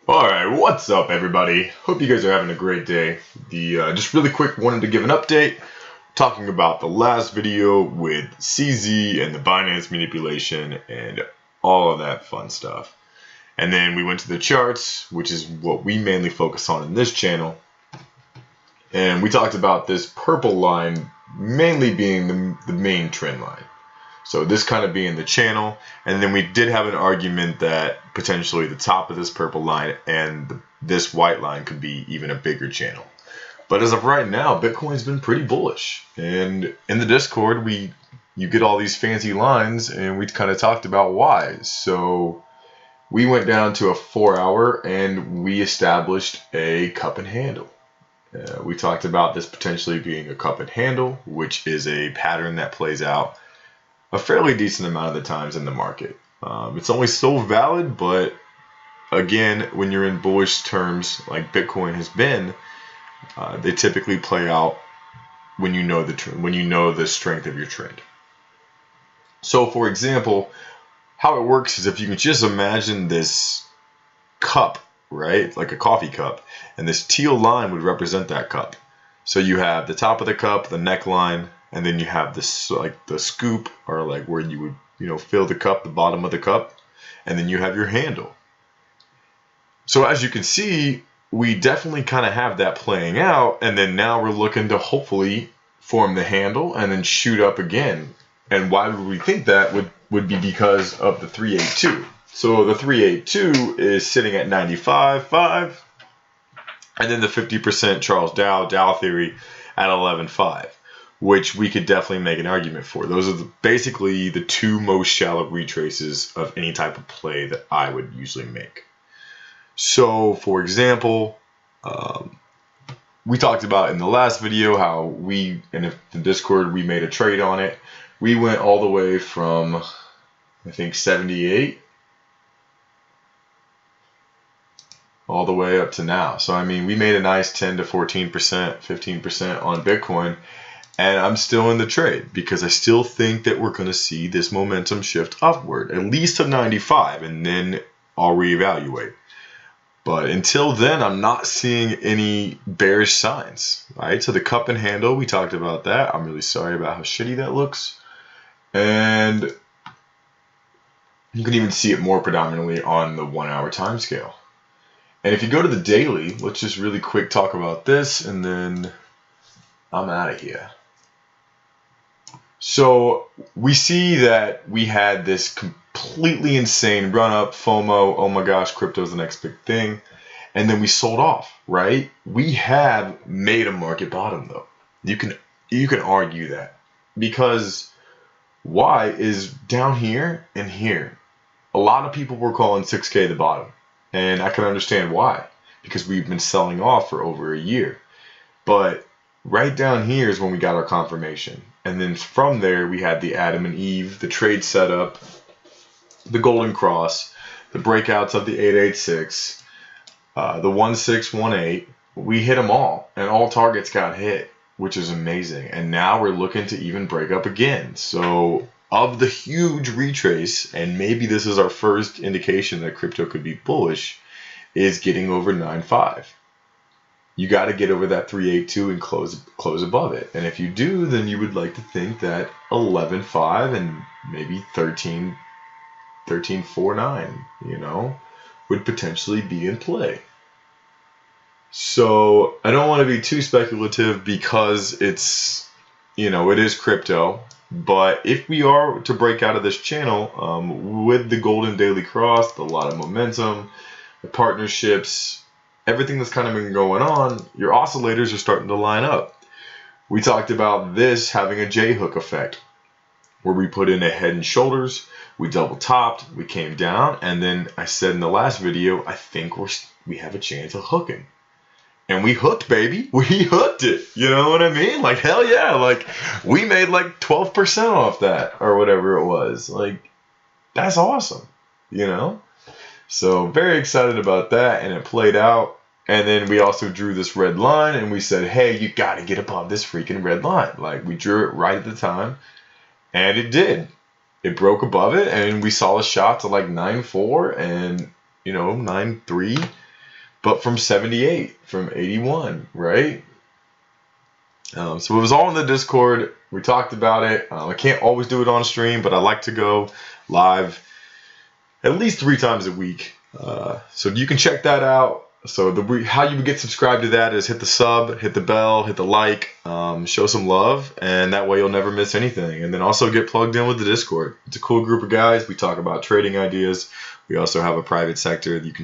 Alright, what's up everybody? Hope you guys are having a great day. Just really quick, wanted to give an update talking about the last video with CZ and the Binance manipulation and all of that fun stuff. And then we went to the charts, which is what we mainly focus on in this channel. And we talked about this purple line mainly being the main trend line. So this kind of being the channel, and then we did have an argument that potentially the top of this purple line and this white line could be even a bigger channel. But as of right now, Bitcoin's been pretty bullish. And in the Discord, you get all these fancy lines, and we kind of talked about why. So we went down to a 4-hour, and we established a cup and handle. We talked about this potentially being a cup and handle, which is a pattern that plays out a fairly decent amount of the times in the market. It's only so valid, but again, when you're in bullish terms like Bitcoin has been, they typically play out when you know the strength of your trend. So, for example, how it works is if you can just imagine this cup, right, like a coffee cup, and this teal line would represent that cup. So you have the top of the cup, the neckline, and then you have this like the scoop, or like where you would fill the cup, the bottom of the cup, and then you have your handle. So as you can see, we definitely kind of have that playing out, and then now we're looking to hopefully form the handle and then shoot up again. And why would we think that would be because of the 382. So the 382 is sitting at 95.5, and then the 50% Charles Dow theory at 11.5. Which we could definitely make an argument for. Those are basically the two most shallow retraces of any type of play that I would usually make. So, for example, we talked about in the last video how in the Discord, we made a trade on it. We went all the way from, I think, 78 all the way up to now. So, I mean, we made a nice 10 to 14%, 15% on Bitcoin. And I'm still in the trade because I still think that we're going to see this momentum shift upward, at least to 95, and then I'll reevaluate. But until then, I'm not seeing any bearish signs, right? So the cup and handle, we talked about that. I'm really sorry about how shitty that looks. And you can even see it more predominantly on the 1-hour time scale. And if you go to the daily, let's just really quick talk about this, and then I'm out of here. So we see that we had this completely insane run up, FOMO, oh my gosh, crypto's the next big thing. And then we sold off, right? We have made a market bottom though. You can argue that. Because why is down here and here. A lot of people were calling 6K the bottom. And I can understand why. Because we've been selling off for over a year. But right down here is when we got our confirmation. And then from there, we had the Adam and Eve, the trade setup, the golden cross, the breakouts of the 886, the 1618. We hit them all, and all targets got hit, which is amazing. And now we're looking to even break up again. So of the huge retrace, and maybe this is our first indication that crypto could be bullish, is getting over 9.5. You got to get over that 382 and close above it. And if you do, then you would like to think that 11.5 and maybe 13.49, would potentially be in play. So I don't want to be too speculative because it's, it is crypto. But if we are to break out of this channel with the golden daily cross, a lot of momentum, the partnerships, everything that's kind of been going on, your oscillators are starting to line up. We talked about this having a J-hook effect, where we put in a head and shoulders, we double topped, we came down, and then I said in the last video, I think we have a chance of hooking. And we hooked, baby. We hooked it. You know what I mean? Like, hell yeah. Like, we made like 12% off that, or whatever it was. Like, that's awesome, So very excited about that, and it played out. And then we also drew this red line, and we said, hey, you got to get above this freaking red line. Like, we drew it right at the time, and it did. It broke above it, and we saw a shot to like 9.4 and 9.3. but from 78, from 81, right? So it was all in the Discord. We talked about it. I can't always do it on stream, but I like to go live at least 3 times a week. So you can check that out. So how you would get subscribed to that is hit the sub, hit the bell, hit the like, show some love, and that way you'll never miss anything. And then also get plugged in with the Discord. It's a cool group of guys. We talk about trading ideas. We also have a private sector that you can